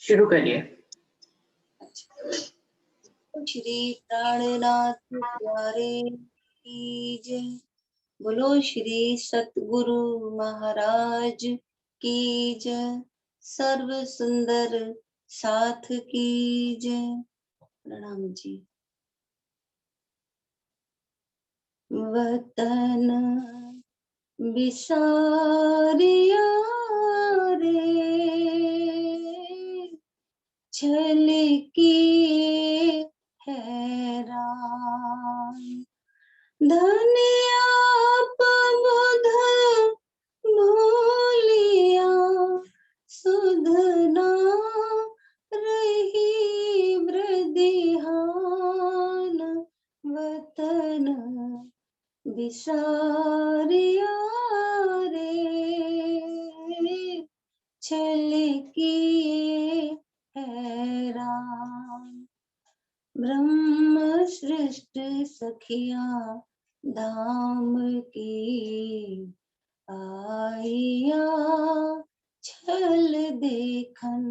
शुरू करिए। श्री प्राणनाथ प्यारे की जय। बोलो श्री सतगुरु महाराज की जय। सर्व सुंदर साथ की जय। प्रणाम जी। वतन बिसारिया रे, छल किए हैरान। धनिया बुध भूलिया, सुधना रही वृद्धिहान। वतन बिसारिया रे, छल किए हैरान। ब्रह्म सृष्ट सखिया धाम की, आइया छल देखन।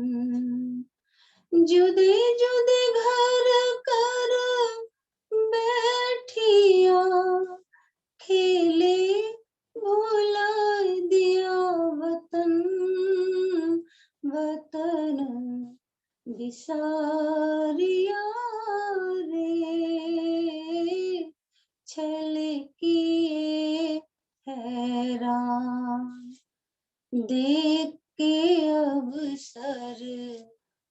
जुदे जुदे घर कर बैठिया, खेले भुला दिया वतन। वतन बिसारिया रे, छल किए हैरान। देख के अवसर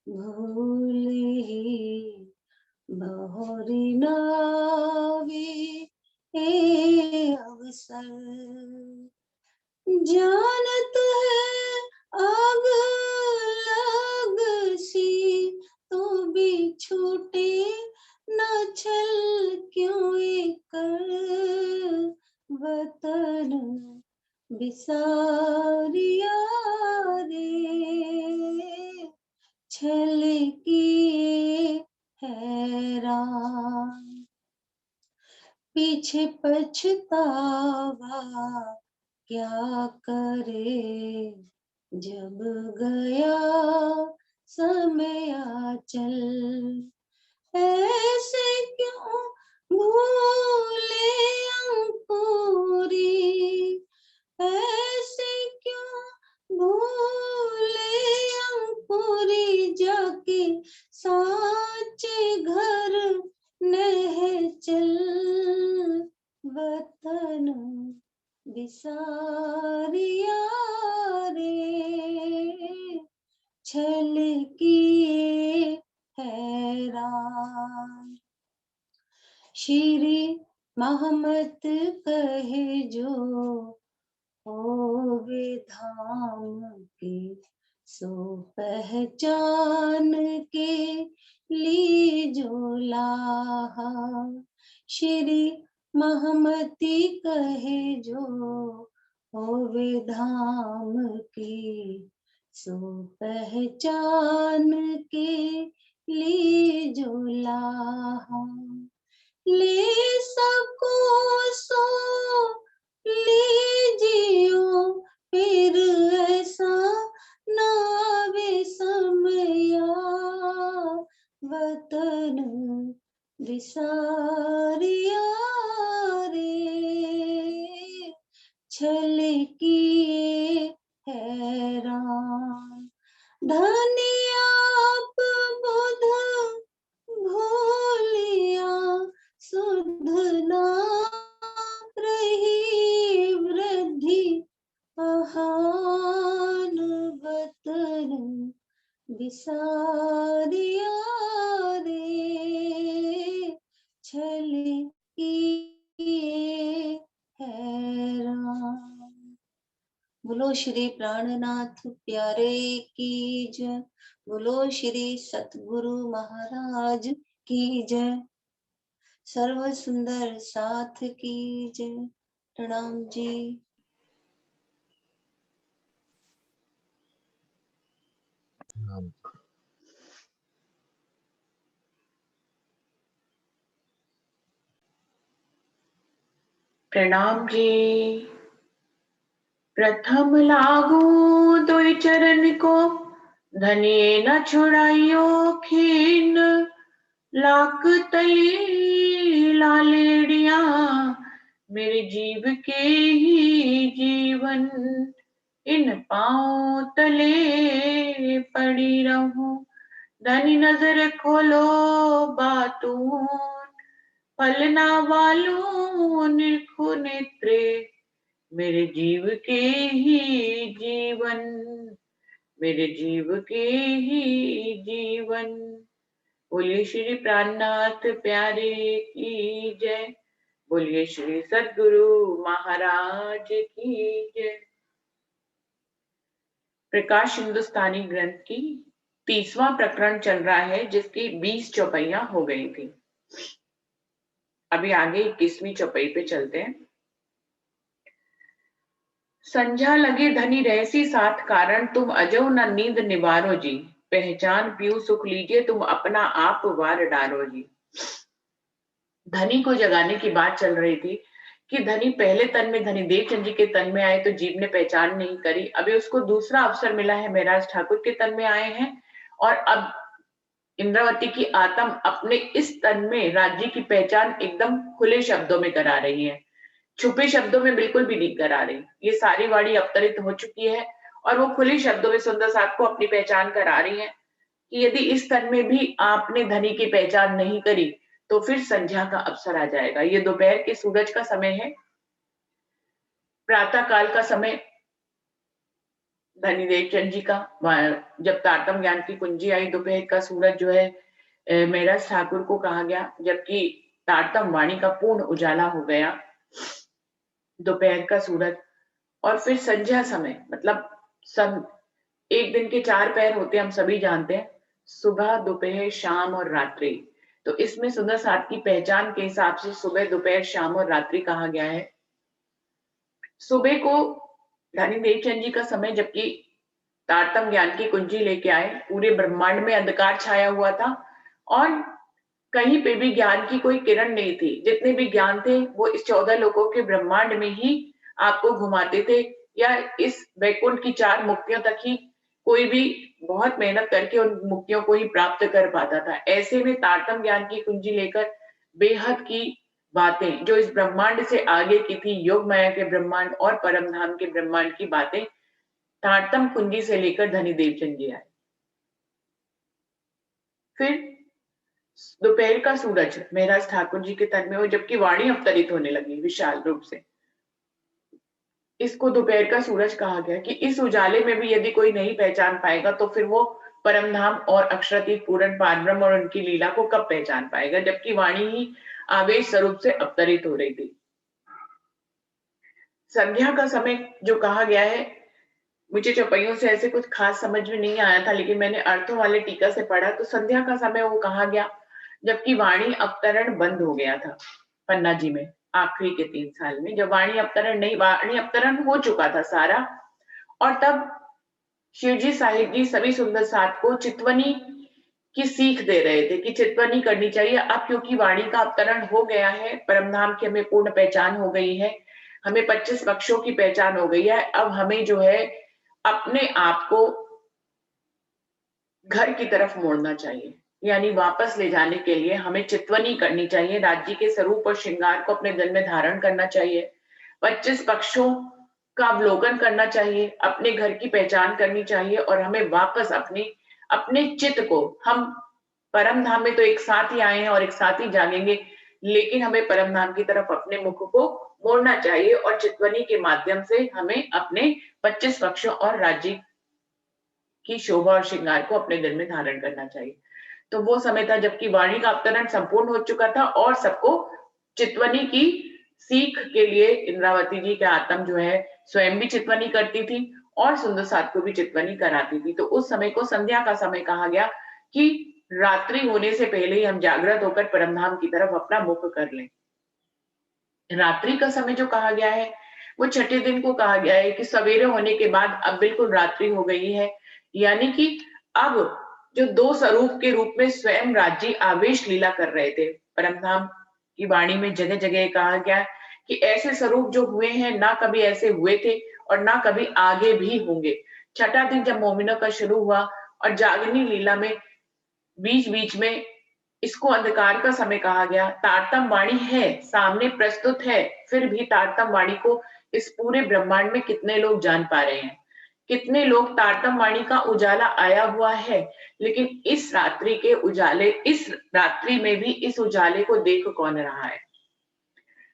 भूल ही, बहुरी नावे अवसर। जानत है आग लग सी, तो भी छूटे न छल क्यों कर। वतन बिसारिया रे, छल किए हैरान। पीछे पछतावा क्या करे, जब गया समय चल। ऐसे क्यों भूले अंकुरी, ऐसे क्यों भूले अंकुरी। जाके साचे घर नह चल। वतन बिसारिया रे, छल किए हैरान। श्री महमत कहे जो होवे धाम के, सो पहचान के लीजो लाहा। श्री महमती कहे जो होवे धाम के, सो पहचान के लीजो लाहा। ले सको सो लीजियो, फिर ऐसा ना आवे समया। वतन बिसारिया रे, छल किए हैरान। धनिया बुध भूलिया, सुधना रही वृद्धि आहान। वतन बिसारिया रे, छल किए हैरान। बोलो श्री प्राणनाथ प्यारे की जय। बोलो श्री सतगुरु महाराज की जय। सर्व सुंदर साथ की जय। प्रणाम जी। प्रणाम जी। प्रथम लागू दुई चरण को, धनिये न छुड़ाइयो खीन लाख तली लालेड़िया, मेरे जीव के ही जीवन इन पांव तले पड़ी रहूं। धनी नजर खोलो बातून, फलना वालों निरखो नेत्रे, मेरे जीव के ही जीवन, मेरे जीव के ही जीवन। बोलिए श्री प्राणनाथ प्यारे की जय, बोलिए श्री सद्गुरु महाराज की जय। प्रकाश हिंदुस्तानी ग्रंथ की 30वां प्रकरण चल रहा है, जिसकी 20 चौपाइयां हो गई थी। अभी आगे 21वीं चौपाई पे चलते हैं। संझा लगे धनी रहसी साथ कारण, तुम अजो न नींद निवारो जी, पहचान पीऊ सुख लीजिए तुम अपना आप वार डारो जी। धनी को जगाने की बात चल रही थी कि धनी पहले तन में धनी देवचंद जी के तन में आए तो जीव ने पहचान नहीं करी। अभी उसको दूसरा अवसर मिला है, महराज ठाकुर के तन में आए हैं और अब इंद्रावती की आत्म अपने इस तन में राज्य की पहचान एकदम खुले शब्दों में करा रही है, छुपे शब्दों में बिल्कुल भी नहीं करा रही। ये सारी वाणी अवतरित हो चुकी है और वो खुले शब्दों में सुंदर साथ को अपनी पहचान करा रही है कि यदि इस तन में भी आपने धनी की पहचान नहीं करी तो फिर संध्या का अवसर आ जाएगा। ये दोपहर के सूरज का समय है, प्रातः काल का समय धनी देवचंद जी का। जब तारतम ज्ञान की कुंजी आई, दोपहर का सूरज जो है महराज ठाकुर को कहा गया, जबकि तारतम वाणी का पूर्ण उजाला हो गया दोपहर का सूरज। और फिर संध्या समय मतलब एक दिन के 4 पहर होते हैं, हम सभी जानते हैं, सुबह दोपहर शाम और रात्रि। तो इसमें सुंदर साथ की पहचान के हिसाब से सुबह दोपहर शाम और रात्रि कहा गया है। सुबह को धनी देवचंद जी का समय, जबकि तारतम ज्ञान की कुंजी लेके आए, पूरे ब्रह्मांड में अंधकार छाया हुआ था और कहीं पे भी ज्ञान की कोई किरण नहीं थी। जितने भी ज्ञान थे वो इस 14 लोकों के ब्रह्मांड में ही आपको घुमाते थे, या इस वैकुंठ की 4 मुक्तियों तक ही कोई भी बहुत मेहनत करके उन मुक्तियों को ही प्राप्त कर पाता था। ऐसे में तारतम ज्ञान की कुंजी लेकर बेहद की बातें जो इस ब्रह्मांड से आगे की थी, योग माया के ब्रह्मांड और परम धाम के ब्रह्मांड की बातें तारतम कुंजी से लेकर धनी देवचंद जी आए। फिर दोपहर का सूरज महराज ठाकुर जी के तन में हो, जबकि वाणी अवतरित होने लगी विशाल रूप से। इसको दोपहर का सूरज कहा गया कि इस उजाले में भी यदि कोई नहीं पहचान पाएगा तो फिर वो परमधाम और अक्षरातीत पूर्ण पारब्रह्म और उनकी लीला को कब पहचान पाएगा, जबकि वाणी ही आवेश स्वरूप से अवतरित हो रही थी। संध्या का समय जो कहा गया है, मुझे चौपाइयों से ऐसे कुछ खास समझ में नहीं आया था, लेकिन मैंने अर्थों वाले टीका से पढ़ा तो संध्या का समय वो कहा गया जबकि वाणी अवतरण बंद हो गया था। पन्ना जी में आखिरी के 3 साल में जब वाणी अवतरण नहीं, वाणी अवतरण हो चुका था सारा, और तब शिवजी साहिब जी सभी सुंदर साथ को चितवनी की सीख दे रहे थे कि चितवनी करनी चाहिए। अब क्योंकि वाणी का अवतरण हो गया है, परमधाम की हमें पूर्ण पहचान हो गई है, हमें 25 पक्षों की पहचान हो गई है, अब हमें जो है अपने आप को घर की तरफ मोड़ना चाहिए, यानी वापस ले जाने के लिए हमें चितवनी करनी चाहिए, राज्य के स्वरूप और श्रृंगार को अपने दिल में धारण करना चाहिए, 25 पक्षों का अवलोकन करना चाहिए, अपने घर की पहचान करनी चाहिए और हमें वापस अपने चित्त को, हम परम धाम में तो एक साथ ही आए हैं और एक साथ ही जागेंगे, लेकिन हमें परम धाम की तरफ अपने मुख को मोड़ना चाहिए और चितवनी के माध्यम से हमें अपने 25 पक्षों और राज्य की शोभा और श्रृंगार को अपने दिल में धारण करना चाहिए। तो वो समय था जबकि वाणी का अवतरण संपूर्ण हो चुका था और सबको चितवनी की सीख के लिए इंद्रावती जी के आत्म जो है स्वयं भी चितवनी करती थी और सुंदर साथ को भी चितवनी कराती थी। तो उस समय को संध्या का समय कहा गया कि रात्रि होने से पहले ही हम जागृत होकर परमधाम की तरफ अपना मुख कर लें। रात्रि का समय जो कहा गया है वो छठे दिन को कहा गया है कि सवेरे होने के बाद अब बिल्कुल रात्रि हो गई है, यानी कि अब जो 2 स्वरूप के रूप में स्वयं राज्य आवेश लीला कर रहे थे, परमधाम की वाणी में जगह जगह कहा गया कि ऐसे स्वरूप जो हुए हैं ना कभी ऐसे हुए थे और ना कभी आगे भी होंगे। छठा दिन जब मोमिनों का शुरू हुआ और जागनी लीला में बीच बीच में इसको अंधकार का समय कहा गया। तारतम वाणी है, सामने प्रस्तुत है, फिर भी तारतम वाणी को इस पूरे ब्रह्मांड में कितने लोग जान पा रहे हैं, कितने लोग तारतम वाणी का उजाला आया हुआ है, लेकिन इस रात्रि के उजाले, इस रात्रि में भी इस उजाले को देख कौन रहा है।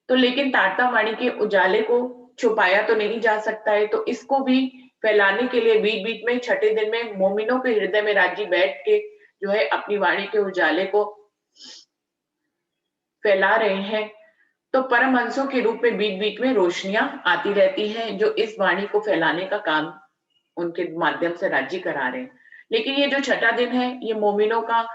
तो लेकिन तारतम वाणी के उजाले को छुपाया तो नहीं जा सकता है, तो इसको भी फैलाने के लिए बीच बीच में छठे दिन में मोमिनों के हृदय में राजी बैठ के जो है अपनी वाणी के उजाले को फैला रहे हैं। तो परमहंसों के रूप में बीच बीच में रोशनियां आती रहती हैं, जो इस वाणी को फैलाने का काम उनके माध्यम से राज्य करा रहे हैं। लेकिन ये जो छठा दिन है, ये मोमिनों का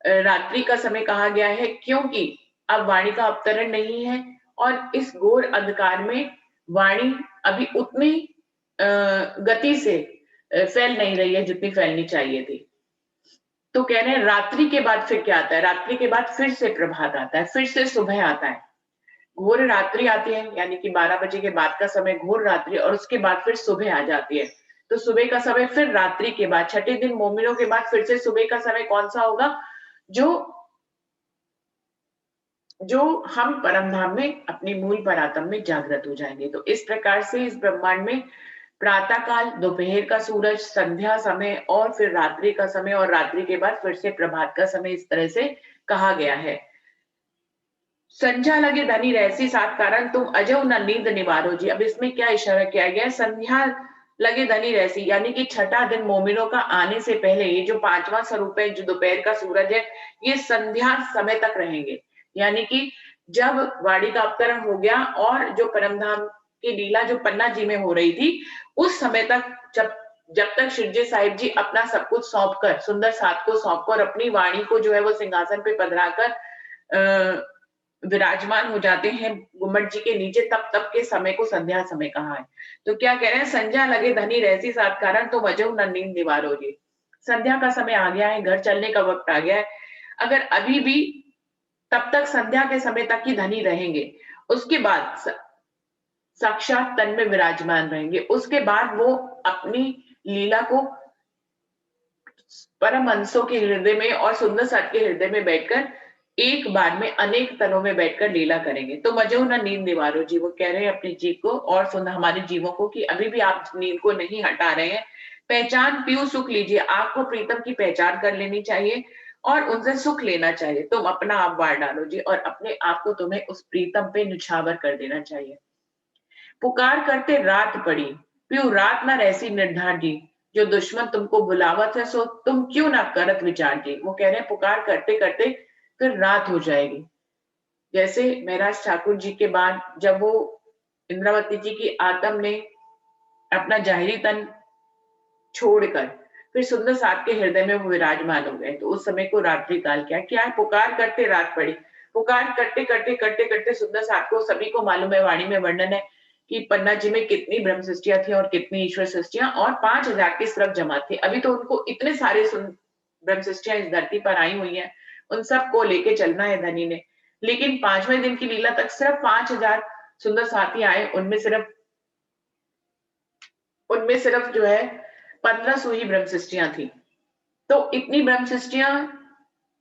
रात्रि का समय कहा गया है, क्योंकि अब वाणी का अवतरण नहीं है और इस घोर अंधकार में वाणी अभी उतनी गति से फैल नहीं रही है जितनी फैलनी चाहिए थी। तो कह रहे हैं रात्रि के बाद फिर क्या आता है, रात्रि के बाद फिर से प्रभात आता है, फिर से सुबह आता है। घोर रात्रि आती है, यानी कि 12 बजे के बाद का समय घोर रात्रि, और उसके बाद फिर सुबह आ जाती है। तो सुबह का समय फिर रात्रि के बाद, छठे दिन मोमिनों के बाद फिर से सुबह का समय कौन सा होगा, जो हम परम धाम में अपनी मूल परातम में जागृत हो जाएंगे। तो इस प्रकार से इस ब्रह्मांड में प्रातः काल, दोपहर का सूरज, संध्या समय और फिर रात्रि का समय, और रात्रि के बाद फिर से प्रभात का समय, इस तरह से कहा गया है। संध्या लगे धनी रहसी सात कारण, तुम अजो न नींद निवारो जी। अब इसमें क्या इशारा किया गया है, संध्या लगे धनी रहसी, यानी कि छठा दिन मोमिनों का आने से पहले ये जो पांचवा स्वरूप है, जो दोपहर का सूरज है, ये संध्या समय तक रहेंगे। यानी कि जब वाणी का अवतरण हो गया और जो परमधाम की लीला जो पन्ना जी में हो रही थी, उस समय तक जब तक शिवजी साहिब जी अपना सब कुछ सौंप कर, सुंदर साथ को सौंप कर, अपनी वाणी को जो है वो सिंहासन पे पधराकर विराजमान हो जाते हैं गुम्मट जी के नीचे, तब के समय को संध्या समय कहा है। तो क्या कह रहे हैं, संध्या लगे धनी रहसी सात कारण, तो वजह न नींद निवारो जी। संध्या का समय आ गया है, घर चलने का वक्त आ गया है। अगर अभी भी तब तक संध्या के समय तक ही धनी रहेंगे, उसके बाद साक्षात तन में विराजमान रहेंगे, उसके बाद वो अपनी लीला को परमहंसों के हृदय में और सुंदर साथ के हृदय में बैठकर एक बार में अनेक तनों में बैठकर लीला करेंगे। तो मजो ना नींद निवारो जी, वो कह रहे हैं अपनी जीव को और सुन हमारे जीवों को कि अभी भी आप नींद को नहीं हटा रहे हैं, पहचान पियो सुख लीजिए। आपको प्रीतम की पहचान कर लेनी चाहिए और उनसे सुख लेना चाहिए। तुम अपना आप वार डालो जी और अपने आप को तुम्हें उस प्रीतम पे निछावर कर देना चाहिए। पुकार करते रात पड़ी, प्यू रात ना रहसी निर्धार जी, जो दुश्मन तुमको बुलावत है सो तुम क्यों ना करत विचार जी। वो कह रहे हैं पुकार करते करते फिर रात हो जाएगी। जैसे महाराज ठाकुर जी के बाद जब वो इंद्रावती जी की आत्म ने अपना जाहिरी तन छोड़कर फिर सुंदर साथ के हृदय में वो विराजमान हो गए, तो उस समय को रात्रि काल क्या है, पुकार करते रात पड़ी। पुकार करते करते करते करते सुंदर साथ को सभी को मालूम है, वाणी में वर्णन है कि पन्ना जी में कितनी ब्रह्म सृष्टियां थी और कितनी ईश्वर सृष्टियां, और 5000 के श्रव जमा थे। अभी तो उनको इतने सारे ब्रह्म सृष्टियां इस धरती पर आई हुई हैं, उन सबको लेके चलना है धनी ने। लेकिन 5वें दिन की लीला तक सिर्फ 5000 सुंदर साथी आए, उनमें सिर्फ जो है 1500 ही ब्रह्म सृष्टियां थी। तो इतनी ब्रह्म सृष्टियां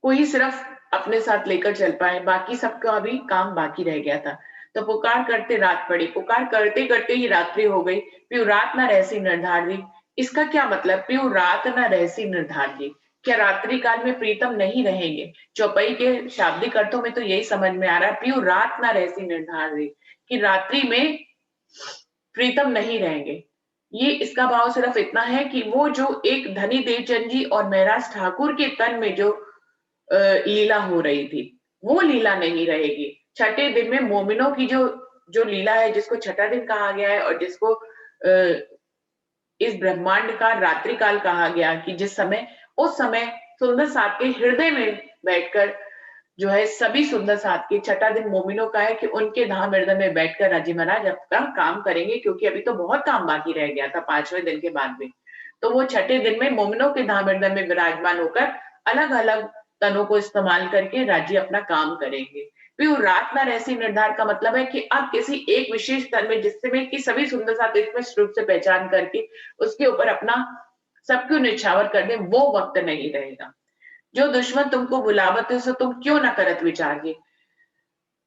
को ही सिर्फ अपने साथ लेकर चल पाए, बाकी सबका भी काम बाकी रह गया था। तो पुकार करते रात पड़ी, पुकार करते करते ही रात्रि हो गई। प्यू रात ना रहसी निर्धार दी। इसका क्या मतलब, प्यू रात ना रहसी निर्धार दी, क्या रात्रि काल में प्रीतम नहीं रहेंगे? चौपाई के शाब्दिक अर्थों में तो यही समझ में आ रहा है, प्यू रात ना रहसी निर्धार दी, कि रात्रि में प्रीतम नहीं रहेंगे। ये इसका भाव सिर्फ इतना है कि वो जो एक धनी देवचंद जी और महाराज ठाकुर के तन में जो लीला हो रही थी, वो लीला नहीं रहेगी। छठे दिन में मोमिनों की जो जो लीला है, जिसको छठा दिन कहा गया है और जिसको इस ब्रह्मांड का रात्रि काल कहा गया, कि जिस समय उस समय सुंदर साथ के हृदय में बैठकर जो है सभी सुंदर साथ के, छठा दिन मोमिनों का है कि उनके धाम हृदय में बैठकर राजी महाराज अपना काम करेंगे, क्योंकि अभी तो बहुत काम बाकी रह गया था 5वें दिन के बाद में। तो वो छठे दिन में मोमिनों के धाम हृदय में विराजमान होकर अलग अलग तनों को इस्तेमाल करके राज्य अपना काम करेंगे। फिर रात ना रहसी निर्धार का मतलब है कि अब किसी एक विशेष तन में, जिससे में कि सभी सुंदर साथ इसमें रूप से पहचान करके उसके ऊपर अपना सबको निछावर कर दे, वो वक्त नहीं रहेगा। जो दुश्मन तुमको बुलावत है, सो तुम क्यों ना करत विचार जी।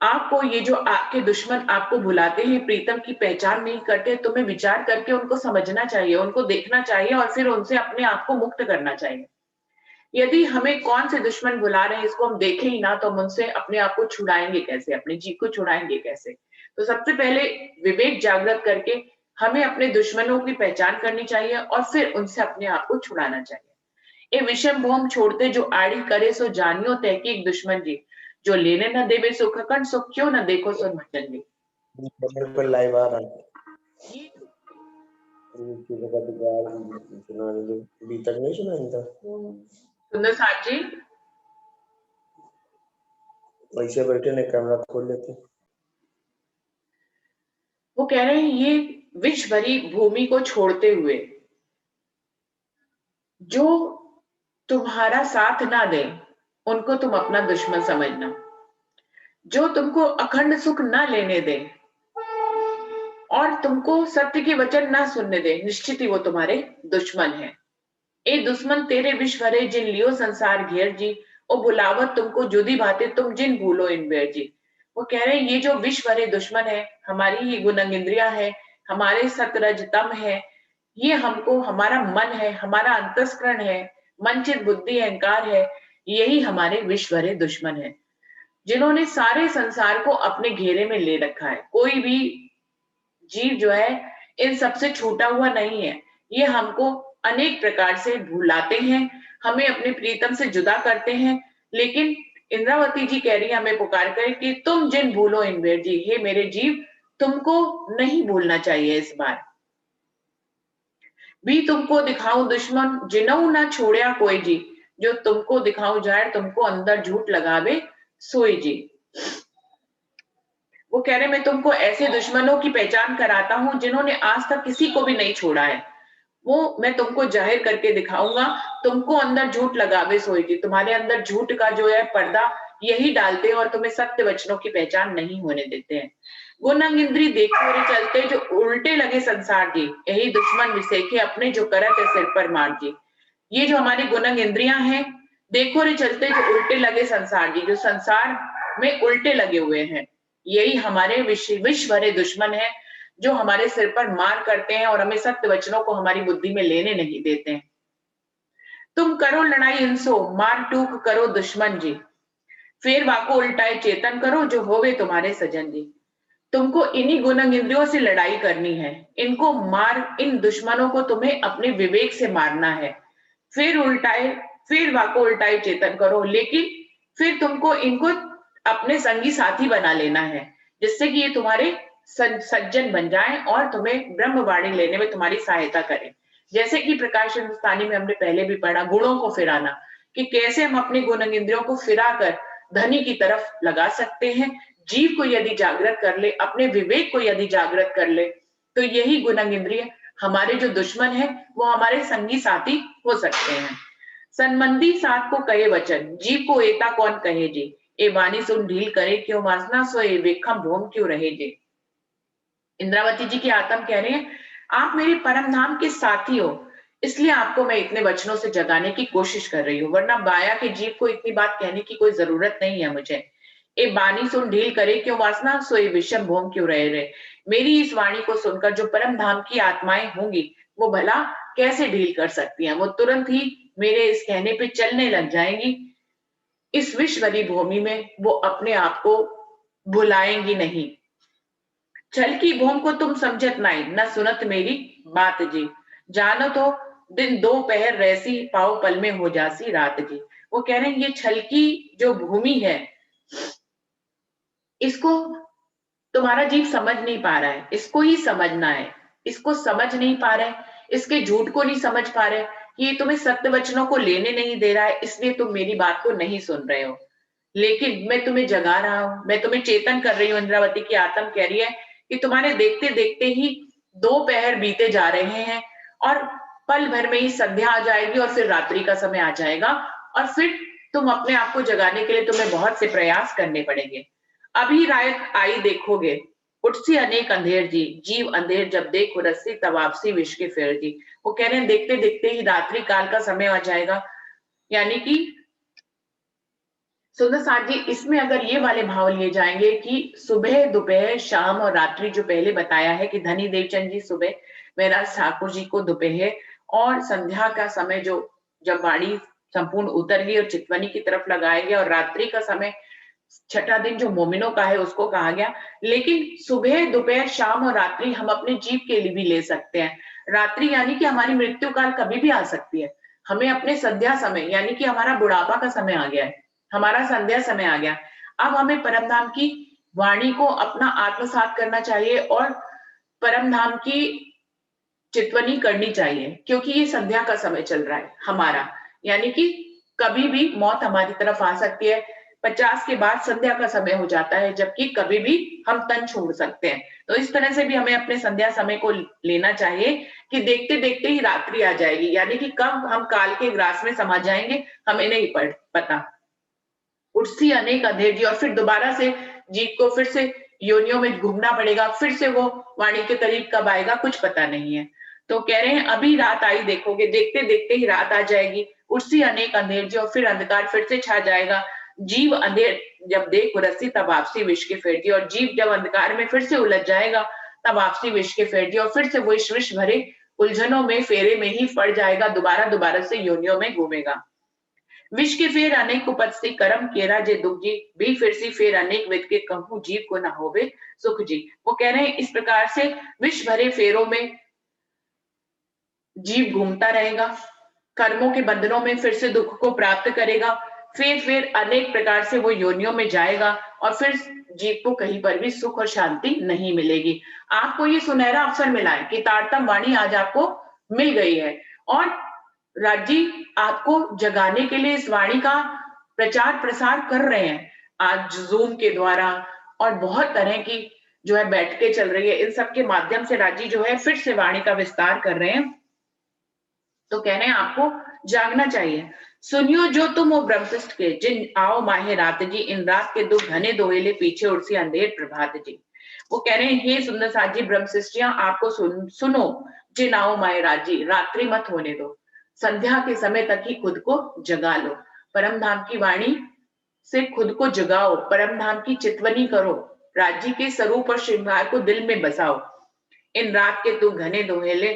आपको ये जो आपके दुश्मन आपको बुलाते हैं, प्रीतम की पहचान नहीं करते, तुम्हें विचार करके उनको समझना चाहिए, उनको देखना चाहिए और फिर उनसे अपने आप को मुक्त करना चाहिए। यदि हमें कौन से दुश्मन बुला रहे हैं, इसको हम देखें ही ना, तो हम उनसे अपने आप को छुड़ाएंगे कैसे, अपने जीव को छुड़ाएंगे कैसे? तो सबसे पहले विवेक जागृत करके हमें अपने दुश्मनों की पहचान करनी चाहिए और फिर उनसे अपने आप को छुड़ाना चाहिए। ए विषम भोम छोड़ते जो आड़ी करे, सो जानियो तहकीक दुश्मन जी। जो लेने न देवे सुख अखंड, सो क्यों न देखो सुन भजन जी। बिल्कुल लाइव आ रहा है। ये बीतक नहीं सुना इनका। सुंदर साहब जी वैसे बैठे ने कैमरा खोल लेते। वो कह रहे हैं ये विष भरी भूमि को छोड़ते हुए जो तुम्हारा साथ ना दे, उनको तुम अपना दुश्मन समझना। जो तुमको अखंड सुख ना लेने दे और तुमको सत्य के वचन ना सुनने दे, निश्चित ही वो तुम्हारे दुश्मन है। ए दुश्मन तेरे विष भरे जिन लियो संसार घेर जी, ओ बुलावत तुमको जुदी भाते तुम जिन भूलो इन बेर जी। वो कह रहे हैं ये जो विष भरे दुश्मन है, हमारी ही गुणंग इंद्रियां है, हमारे सतरज तम है, ये हमको, हमारा मन है, हमारा अंतस्करण है, मन चित बुद्धि अहंकार है, यही हमारे विष भरे दुश्मन है, जिन्होंने सारे संसार को अपने घेरे में ले रखा है। कोई भी जीव जो है इन सबसे छूटा हुआ नहीं है। ये हमको अनेक प्रकार से भुलाते हैं, हमें अपने प्रीतम से जुदा करते हैं, लेकिन इंद्रावती जी कह रही है हमें पुकार कर कि तुम जिन भूलो इन बेर जी, हे मेरे जीव, तुमको नहीं भूलना चाहिए इस बार भी। तुमको दिखाऊं दुश्मन जिनऊ ना छोड़या कोई जी, जो तुमको दिखाऊं जाए तुमको अंदर झूठ लगावे सोई जी। वो कह रहे मैं तुमको ऐसे दुश्मनों की पहचान कराता हूं जिन्होंने आज तक किसी को भी नहीं छोड़ा है, वो मैं तुमको जाहिर करके दिखाऊंगा। तुमको अंदर झूठ लगावे सोई जी, तुम्हारे अंदर झूठ का जो है पर्दा यही डालते हैं और तुम्हें सत्य वचनों की पहचान नहीं होने देते हैं। गुणंग इंद्री देखो रे चलते जो उल्टे लगे संसार जी, यही दुश्मन विसेखे अपने जो करत है सिर पर मार जी। ये जो हमारी गुणंग इंद्रियां हैं, देखो रे चलते जो उल्टे लगे संसार जी, जो संसार में उल्टे लगे हुए हैं, यही हमारे विष भरे दुश्मन है, जो हमारे सिर पर मार करते हैं और हमें सत्य वचनों को हमारी बुद्धि में लेने नहीं देते हैं। तुम करो लड़ाई इनसो मार टूक करो दुश्मन जी, फिर वाको उल्टाए चेतन करो जो होवे तुम्हारे सजन जी। तुमको इन्हीं गुणंग इंद्रियों से लड़ाई करनी है, इनको मार, इन दुश्मनों को तुम्हें अपने विवेक से मारना है। फिर वाको उल्टाए चेतन करो, लेकिन फिर तुमको इनको अपने संगी साथी बना लेना है, जिससे कि ये तुम्हारे सज्जन बन जाएं और तुम्हें ब्रह्मवाणी लेने में तुम्हारी सहायता करें। जैसे कि प्रकाश हिंदुस्तानी में हमने पहले भी पढ़ा, गुणों को फिराना, कि कैसे हम अपने गुणंग इंद्रियों को फिराकर धनी की तरफ लगा सकते हैं। जीव को यदि जागृत कर ले, अपने विवेक को यदि जागृत कर ले, तो यही गुणंग इंद्रिय हमारे जो दुश्मन है वो हमारे संगी साथी हो सकते हैं। संबंधी साथ को कहे वचन, जीव को एता कौन कहे जी, ए वाणी सुन ढील करे क्यों वासना, सो ए वेखम भोम क्यों रहे जे। इंद्रावती जी की आत्म कह रहे हैं आप मेरे परम धाम के साथी हो, इसलिए आपको मैं इतने वचनों से जगाने की कोशिश कर रही हूँ, वरना माया के जीव को इतनी बात कहने की कोई जरूरत नहीं है मुझे। ए बानी सुन ढील करे क्यों वासना, सो ए विषम भोम क्यों रहे रे। मेरी इस वाणी को सुनकर जो परम धाम की आत्माएं होंगी वो भला कैसे ढील कर सकती हैं, वो तुरंत ही मेरे इस कहने पे चलने लग जाएंगी। इस विश्व भरी भूमि में वो अपने आप को भुलाएंगी नहीं। छल की भूम को तुम समझत नहीं, न सुनत मेरी बात जी, जानो तो दिन दो पहर रहसी, पाओ पल में हो जासी रात जी। वो कह रहे हैं ये छल की जो भूमि है, इसको तुम्हारा जीव समझ नहीं पा रहा है, इसको ही समझना है। इसको समझ नहीं पा रहे, इसके झूठ को नहीं समझ पा रहे, ये तुम्हें सत्य वचनों को लेने नहीं दे रहा है, इसलिए तुम मेरी बात को नहीं सुन रहे हो। लेकिन मैं तुम्हें जगा रहा हूं, मैं तुम्हें चेतन कर रही हूँ। इंद्रावती की आत्म कह रही है कि तुम्हारे देखते देखते ही दो पहर बीते जा रहे हैं और पल भर में ही संध्या आ जाएगी और फिर रात्रि का समय आ जाएगा और फिर तुम अपने आप को जगाने के लिए तुम्हें बहुत से प्रयास करने पड़ेंगे। अभी रात आई देखोगे, उठसी अनेक अंधेर जी, जीव अंधेर जब देखो रस्सी तब आपसी विष के फेर जी। वो कह रहे हैं देखते देखते ही रात्रि काल का समय आ जाएगा, यानी कि सुंदर साथ जी इसमें अगर ये वाले भाव लिए जाएंगे कि सुबह दोपहर शाम और रात्रि, जो पहले बताया है कि धनी देवचंद जी सुबह, महराज ठाकुर जी को दोपहर, और संध्या का समय जो जब वाणी संपूर्ण उतर गई और चितवनी की तरफ लगाया गया, और रात्रि का समय छठा दिन जो मोमिनों का है उसको कहा गया। लेकिन सुबह दोपहर शाम और रात्रि हम अपने जीव के लिए भी ले सकते हैं। रात्रि यानी कि हमारी मृत्यु काल कभी भी आ सकती है, हमें अपने संध्या समय यानी कि हमारा बुढ़ापा का समय आ गया है, हमारा संध्या समय आ गया। अब हमें परम धाम की वाणी को अपना आत्मसात करना चाहिए और परम धाम की चितवनी करनी चाहिए, क्योंकि ये संध्या का समय चल रहा है हमारा, यानी कि कभी भी मौत हमारी तरफ आ सकती है। 50 के बाद संध्या का समय हो जाता है, जबकि कभी भी हम तन छोड़ सकते हैं। तो इस तरह से भी हमें अपने संध्या समय को लेना चाहिए कि देखते देखते ही रात्रि आ जाएगी, यानी कि कब हम काल के ग्रास में समा जाएंगे हमें नहीं पता। उठती अनेक अंधेर जी, और फिर दोबारा से जीव को फिर से योनियों में घूमना पड़ेगा, फिर से वो वाणी के करीब कब आएगा कुछ पता नहीं है। तो कह रहे हैं अभी रात आई देखोगे, देखते देखते ही रात आ जाएगी, उठती अनेक अंधेर जी, और फिर अंधकार फिर से छा जाएगा। जीव अंधेर जब देख उरसी तब आपसी विष के फेर दी, और जीव जब अंधकार में फिर से उलझ जाएगा तब आपसी विष के फेर दी, और फिर से वो इस विष भरे उलझनों में फेरे में ही पड़ जाएगा, दोबारा दोबारा से योनियों में घूमेगा। विष के फेर अनेक उपजती करम केरा जे दुख जी, भी फिर सी फेर अनेक विद के कहूं जीव को ना होवे सुख जी। वो कह रहे हैं इस प्रकार से विष भरे फेरों में जीव घूमता रहेगा, कर्मों के बंधनों में फिर से दुख को प्राप्त करेगा, फिर अनेक प्रकार से वो योनियों में जाएगा, और फिर जीव को कहीं पर भी सुख और शांति नहीं मिलेगी। आपको ये सुनहरा अवसर मिला है कि तारतम वाणी आज आपको मिल गई है, और राजी आपको जगाने के लिए इस वाणी का प्रचार प्रसार कर रहे हैं आज जूम के द्वारा, और बहुत तरह की जो है बैठकें चल रही है, इन सब के माध्यम से राजी जो है फिर से वाणी का विस्तार कर रहे हैं। तो कह रहे हैं आपको जागना चाहिए। सुनियो जो तुम हो ब्रह्मशिष्ट के, जिन आओ माहे रात जी, इन रात के दुख घने दोहेले पीछे उड़सी अंधेर प्रभात जी। वो कह रहे हैं हे सुंदर साथ जी ब्रह्मशिष्टियां, आपको सुनो, जिन आओ माहे रात जी, रात्रि मत होने दो, संध्या के समय तक ही खुद को जगा लो, परम धाम की वाणी से खुद को जगाओ, परम धाम की चितवनी करो, राज्य के स्वरूप और श्रृंगार को दिल में बसाओ। इन रात के तू घने दोहेले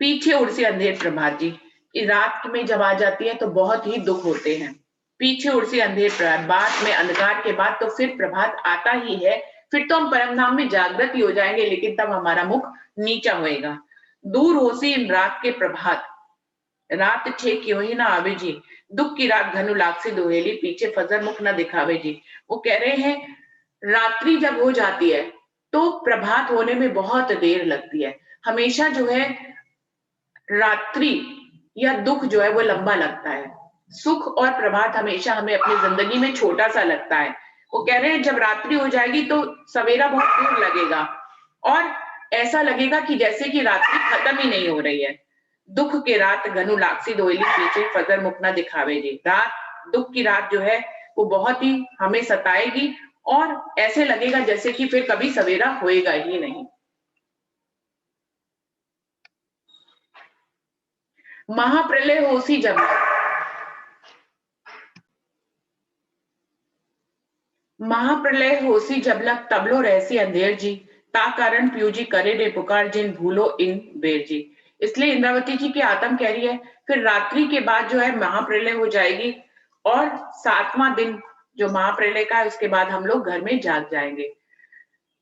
पीछे उड़सी अंधेर प्रभात जी। इस रात में जब आ जाती है तो बहुत ही दुख होते हैं, पीछे उड़सी अंधेर प्रभात में, अंधकार के बाद तो फिर प्रभात आता ही है, फिर तो हम परम धाम में जागृत ही हो जाएंगे, लेकिन तब हमारा मुख नीचा होएगा। दूर होसी इन रात के प्रभात, रात छे क्यों ही ना आवे जी, दुख की रात घनु लाग से दोहेली, पीछे फजर मुख ना दिखावे जी। वो कह रहे हैं रात्रि जब हो जाती है तो प्रभात होने में बहुत देर लगती है, हमेशा जो है रात्रि या दुख जो है वो लंबा लगता है, सुख और प्रभात हमेशा हमें अपनी जिंदगी में छोटा सा लगता है। वो कह रहे हैं जब रात्रि हो जाएगी तो सवेरा बहुत दूर लगेगा, और ऐसा लगेगा कि जैसे कि रात्रि खत्म ही नहीं हो रही है। दुख के रात घनु लाक्सी दोयली, पीछे फजर मुख ना दिखावे जी। रात, दुख की रात जो है वो बहुत ही हमें सताएगी, और ऐसे लगेगा जैसे कि फिर कभी सवेरा होएगा ही नहीं। महाप्रलय होसी जब, महाप्रलय होसी जबलक, तबलो रहसी अंधेर जी, ता कारण पीयू जी करे रे पुकार, जिन भूलो इन बेर जी। इसलिए इंद्रावती जी की आत्म कह रही है फिर रात्रि के बाद जो है महाप्रलय हो जाएगी, और 7वां दिन जो महाप्रलय का है उसके बाद हम लोग घर में जाग जाएंगे।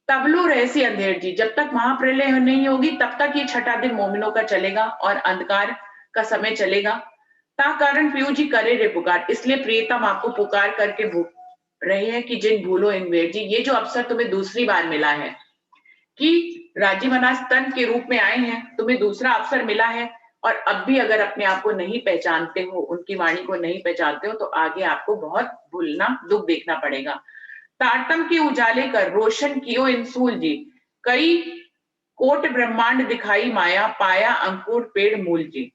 तबलो रहसी अंधेर जी, जब तक महाप्रलय नहीं होगी तब तक ये छठा दिन मोमिनों का चलेगा और अंधकार का समय चलेगा। ता कारण पीयू जी करे रे पुकार, इसलिए प्रियतम आपको पुकार करके रहे हैं कि जिन भूलो इन वेर जी, ये जो अवसर तुम्हें दूसरी बार मिला है कि राजीव अनाज तन के रूप में आए हैं, तुम्हें दूसरा अवसर मिला है, और अब भी अगर अपने आप को नहीं पहचानते हो, उनकी वाणी को नहीं पहचानते हो, तो आगे आपको बहुत भूलना दुख देखना पड़ेगा। तारतम के उजाले कर रोशन कियो इंसूल जी, कई कोट ब्रह्मांड दिखाई माया, पाया अंकुर पेड़ मूल जी।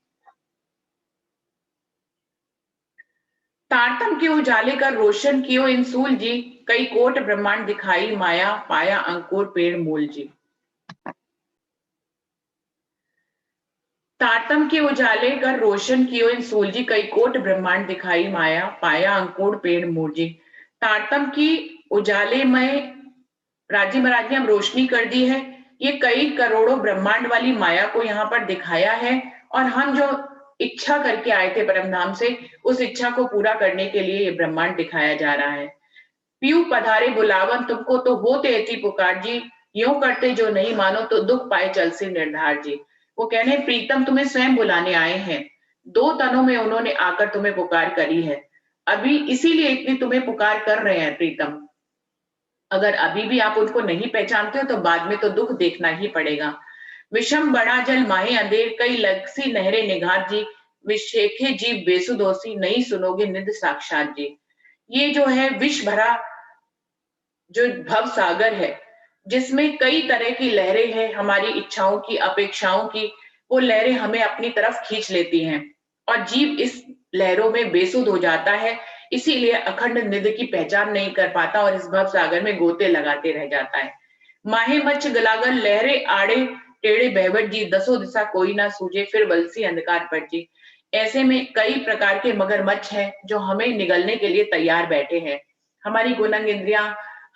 तारतम के उजाले कर रोशन कियो इंसूल जी, कई कोट ब्रह्मांड दिखाई माया, पाया अंकुर पेड़ मूल जी। तारतम के उजाले कर रोशन कियो इन सूलजी, कई कोट ब्रह्मांड दिखाई माया, पाया अंकुर पेड़ मूर्जी। तारतम की उजाले में राजी महाराज ने हम रोशनी कर दी है, ये कई करोड़ों ब्रह्मांड वाली माया को यहाँ पर दिखाया है, और हम जो इच्छा करके आए थे परमधाम से, उस इच्छा को पूरा करने के लिए ये ब्रह्मांड दिखाया जा रहा है। पीयू पधारे बुलावन तुमको तो होते ऐसी पुकार जी, यूं करते जो नहीं मानो तो दुख पाए चल से निर्धार जी। वो कह रहे प्रीतम तुम्हें स्वयं बुलाने आए हैं, दो तनों में उन्होंने आकर तुम्हें पुकार करी है, अभी इसीलिए इतनी तुम्हें पुकार कर रहे हैं प्रीतम। अगर अभी भी आप उनको नहीं पहचानते हो तो बाद में तो दुख देखना ही पड़ेगा। विषम बड़ा जल माहे अंधेर, कई लगसी नहरे निगार जी, विशेखे जीव बेसुदोसी, नहीं सुनोगे निध साक्षात जी। ये जो है विष भरा जो भव सागर है, जिसमें कई तरह की लहरें हैं, हमारी इच्छाओं की, अपेक्षाओं की, वो लहरें हमें अपनी तरफ खींच लेती हैं और जीव इस लहरों में बेसुध हो जाता है, इसीलिए अखंड निधि की पहचान नहीं कर पाता और इस भव सागर में गोते लगाते रह जाता है। माहे मच्छ गलागर लहरे आड़े टेढ़े बहवट जी, दसों दिशा कोई ना सूझे, फिर वलसी अंधकार पट जी। ऐसे में कई प्रकार के मगरमच्छ हैं जो हमें निगलने के लिए तैयार बैठे हैं। हमारी गुणंग इंद्रियां,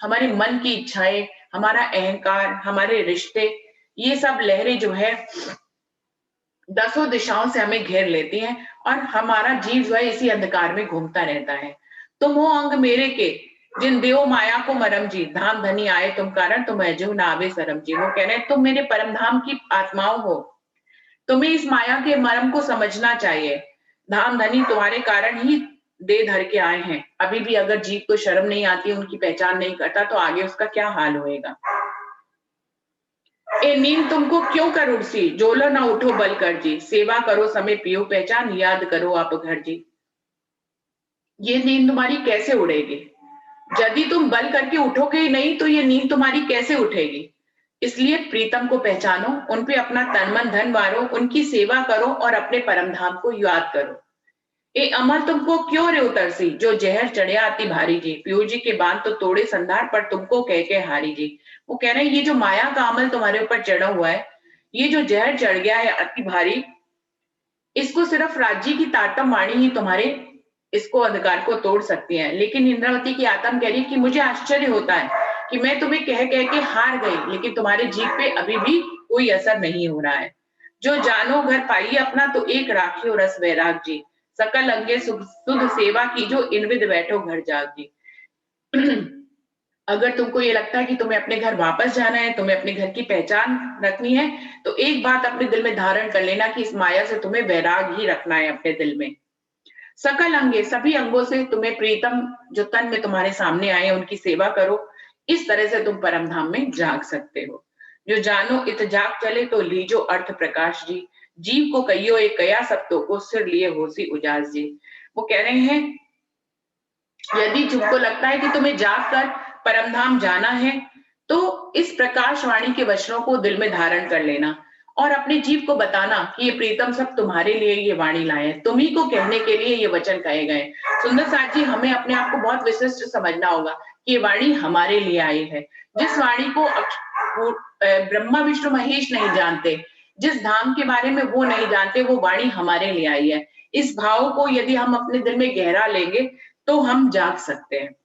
हमारे मन की इच्छाएं, हमारा अहंकार, हमारे रिश्ते, ये सब लहरें जो है दसों दिशाओं से हमें घेर लेती हैं और हमारा जीव जो है इसी अंधकार में घूमता रहता है। तुम हो अंग मेरे के जिन देव माया को मरम जी, धाम धनी आए तुम कारण, तुम अजो ना आवे शरम जी। वो कह रहे हैं तुम मेरे परम धाम की आत्माओं हो, तुम्हें इस माया के मर्म को समझना चाहिए। धाम धनी तुम्हारे कारण ही दे धर के आए हैं, अभी भी अगर जीव को शर्म नहीं आती, उनकी पहचान नहीं करता, तो आगे उसका क्या हाल होएगा। ए नींद तुमको क्यों कर उड़सी, जोलो ना उठो बल कर जी, सेवा करो समय पियो पहचान, याद करो आप घर जी। ये नींद तुम्हारी कैसे उड़ेगी, यदि तुम बल करके उठोगे ही नहीं तो ये नींद तुम्हारी कैसे उठेगी। इसलिए प्रीतम को पहचानो, उन पे अपना तन मन धन वारो, उनकी सेवा करो और अपने परम धाम को याद करो। ए अमर तुमको क्यों रे उतरसी, जो जहर चढ़िया अति भारी जी, पीयू जी के बांध तो तोड़े संधार, पर तुमको कह के हारी जी। वो कह रहे हैं ये जो माया का अमल तुम्हारे ऊपर चढ़ा हुआ है, ये जो जहर चढ़ गया है अति भारी, इसको सिर्फ राज्य की तारतम वाणी ही तुम्हारे इसको अंधकार को तोड़ सकती है। लेकिन इंद्रावती की आत्मा कह रही है कि मुझे आश्चर्य होता है कि मैं तुम्हें कह कह के हार गई, लेकिन तुम्हारे जीभ पे अभी भी कोई असर नहीं हो रहा है। जो जानो घर पाइए अपना, तो एक राखियो रस वैराग जी, सकल अंगे सुध सेवा की, जो इनविद बैठो घर जाग जी। अगर तुमको ये लगता है कि तुम्हें अपने घर वापस जाना है, तुम्हें अपने घर की पहचान रखनी है, तो एक बात अपने दिल में धारण कर लेना कि इस माया से तुम्हें वैराग ही रखना है अपने दिल में। सकल अंगे, सभी अंगों से तुम्हें प्रीतम जो तन में तुम्हारे सामने आए उनकी सेवा करो, इस तरह से तुम परम धाम में जाग सकते हो। जो जानो इत जाग चले तो लीजो अर्थ प्रकाश जी, जीव को कहियो एक कया सप्तो को, सिर लिए होसी उजास जी। वो कह रहे हैं यदि तुमको लगता है कि तुम्हें जाग कर परम धाम जाना है, तो इस प्रकाशवाणी के वचनों को दिल में धारण कर लेना और अपने जीव को बताना कि ये प्रीतम सब तुम्हारे लिए ये वाणी लाए हैं, तुम्ही को कहने के लिए ये वचन कहे गए। सुंदर साथ जी, हमें अपने आप को बहुत विशिष्ट समझना होगा कि ये वाणी हमारे लिए आई है। जिस वाणी को ब्रह्मा विष्णु महेश नहीं जानते, जिस धाम के बारे में वो नहीं जानते, वो वाणी हमारे लिए आई है। इस भाव को यदि हम अपने दिल में गहरा लेंगे तो हम जाग सकते हैं।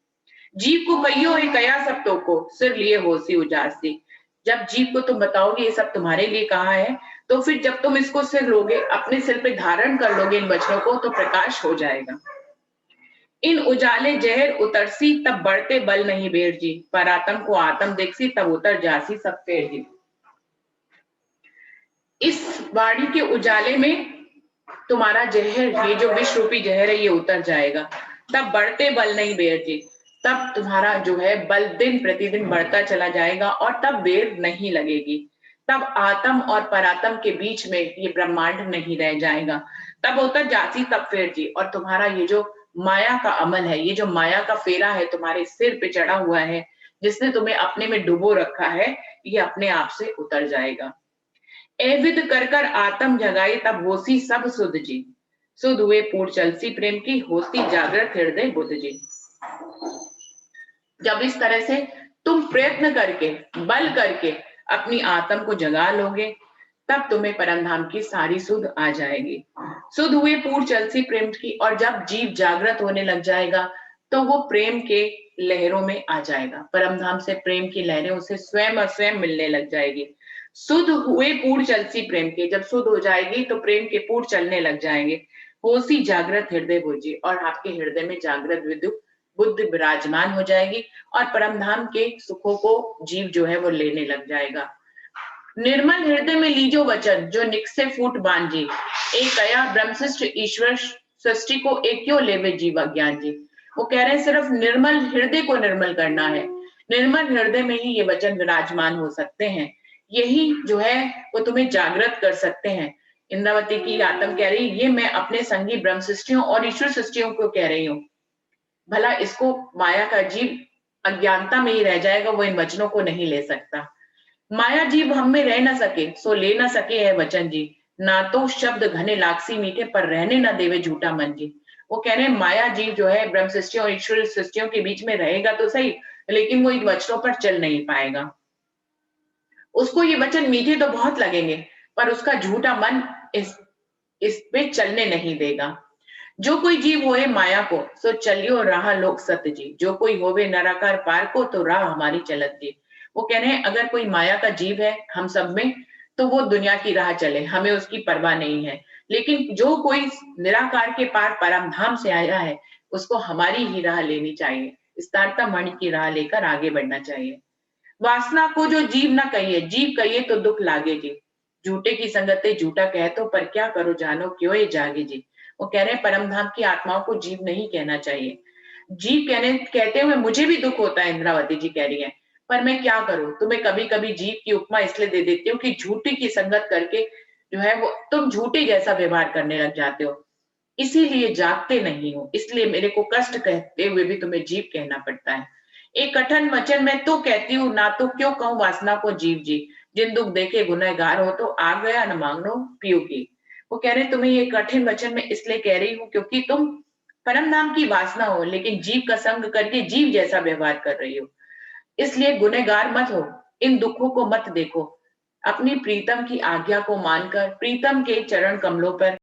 जीव को कहियो एक कया सप्तो को, सिर लिए होसी उजासी। जब जीव को तुम बताओगे ये सब तुम्हारे लिए कहा है, तो फिर जब तुम इसको सिर लोगे, अपने सिर पे धारण कर लोगे इन वचनों को, तो प्रकाश हो जाएगा। इन उजाले जहर उतरसी, तब बढ़ते बल नहीं बेर जी, पर आत्म को आत्म देखसी, तब उतर जासी सब फेर जी। इस वाणी के उजाले में तुम्हारा जहर, ये जो विष रूपी जहर है, ये उतर जाएगा। तब बढ़ते बल नहीं बेर जी, तब तुम्हारा जो है बल दिन प्रतिदिन बढ़ता चला जाएगा और तब बेर नहीं लगेगी। तब आत्म और परात्म के बीच में ये ब्रह्मांड नहीं रह जाएगा। तब उतर जाती तब फेर जी, और तुम्हारा ये जो माया का अमल है, ये जो माया का फेरा है तुम्हारे सिर पे चढ़ा हुआ है, जिसने तुम्हें अपने में डुबो रखा है, ये अपने आप से उतर जाएगा। एविद कर कर आत्म जगाई, तब होसी सब सुध जी, सुध हुए पूर्ण चलसी प्रेम की, होसी जागृत हृदय बुद्ध जी। जब इस तरह से तुम प्रयत्न करके, बल करके अपनी आत्म को जगा लोगे, तब तुम्हें परम धाम की सारी सुध आ जाएगी। सुध हुए पूर्ण चलसी प्रेम की, और जब जीव जागृत होने लग जाएगा तो वो प्रेम के लहरों में आ जाएगा। परम धाम से प्रेम की लहरें उसे स्वयं और स्वयं मिलने लग जाएगी। सुध हुए पूर्ण चलसी प्रेम के, जब सुध हो जाएगी तो प्रेम के पूर्ण चलने लग जाएंगे। होसी जागृत हृदय बुझी, और आपके हृदय में जागृत विद्युत बुद्धि विराजमान हो जाएगी, और परम धाम के सुखों को जीव जो है वो लेने लग जाएगा। निर्मल हृदय में लीजो वचन, जो निक से फूट बांझी, एक कया ब्रह्मशिष्ट ईश्वर सृष्टि को एक क्यों लेवे जीव अज्ञान जी। वो कह रहे हैं सिर्फ निर्मल हृदय को निर्मल करना है। निर्मल हृदय में ही ये वचन विराजमान हो सकते हैं, यही जो है वो तुम्हें जागृत कर सकते हैं। इंद्रावती की आत्म कह रही, ये मैं अपने संगी ब्रह्म सृष्टियों और ईश्वर सृष्टियों को कह रही हूँ। भला इसको माया का जीव अज्ञानता में ही रह जाएगा, वो इन वचनों को नहीं ले सकता। माया जीव हम में रह न सके, सो ले न सके है वचन जी। ना तो शब्द घने लाक्षी मीठे, पर रहने न देवे झूठा मन जी। वो कह रहे हैं माया जीव जो है ब्रह्म सृष्टियों और ईश्वर सृष्टियों के बीच में रहेगा तो सही, लेकिन वो इन वचनों पर चल नहीं पाएगा। उसको ये वचन मीठे तो बहुत लगेंगे, पर उसका झूठा मन इस पे चलने नहीं देगा। जो कोई जीव होए माया को, सो चलियो राह लोक सत्य जी। जो कोई होवे नराकार पार को, तो राह हमारी चलत जी। वो कह रहे हैं अगर कोई माया का जीव है हम सब में, तो वो दुनिया की राह चले, हमें उसकी परवाह नहीं है। लेकिन जो कोई निराकार के पार परम धाम से आया है, उसको हमारी ही राह लेनी चाहिए, स्तारता मणि की राह लेकर आगे बढ़ना चाहिए। वासना को जो जीव ना कहिए, जीव कहिए तो दुख लागे जी। झूठे की संगते झूठा कह तो, पर क्या करो जानो क्यों ये जागे जी। वो कह रहे हैं परम धाम की आत्माओं को जीव नहीं कहना चाहिए। जीव कहते हुए मुझे भी दुख होता है, इंद्रावती जी कह रही है, पर मैं क्या करूं। तुम्हें कभी कभी जीव की उपमा इसलिए दे देती हूँ कि झूठी की संगत करके जो है वो तुम झूठे जैसा व्यवहार करने लग जाते हो, इसीलिए जागते नहीं हो, इसलिए मेरे को कष्ट कहते हुए भी तुम्हें जीव कहना पड़ता है। एक कठिन वचन मैं तो कहती हूँ, ना तो क्यों कहूँ वासना को जीव जी। जिन दुख देखे गुनहगार हो, तो आ गया न मांगनो पियो की। वो कह रहे तुम्हें ये कठिन वचन मैं इसलिए कह रही हूँ क्योंकि तुम परम नाम की वासना हो, लेकिन जीव का संग करके जीव जैसा व्यवहार कर रही हो, इसलिए गुनहगार मत हो। इन दुखों को मत देखो, अपनी प्रीतम की आज्ञा को मानकर प्रीतम के चरण कमलों पर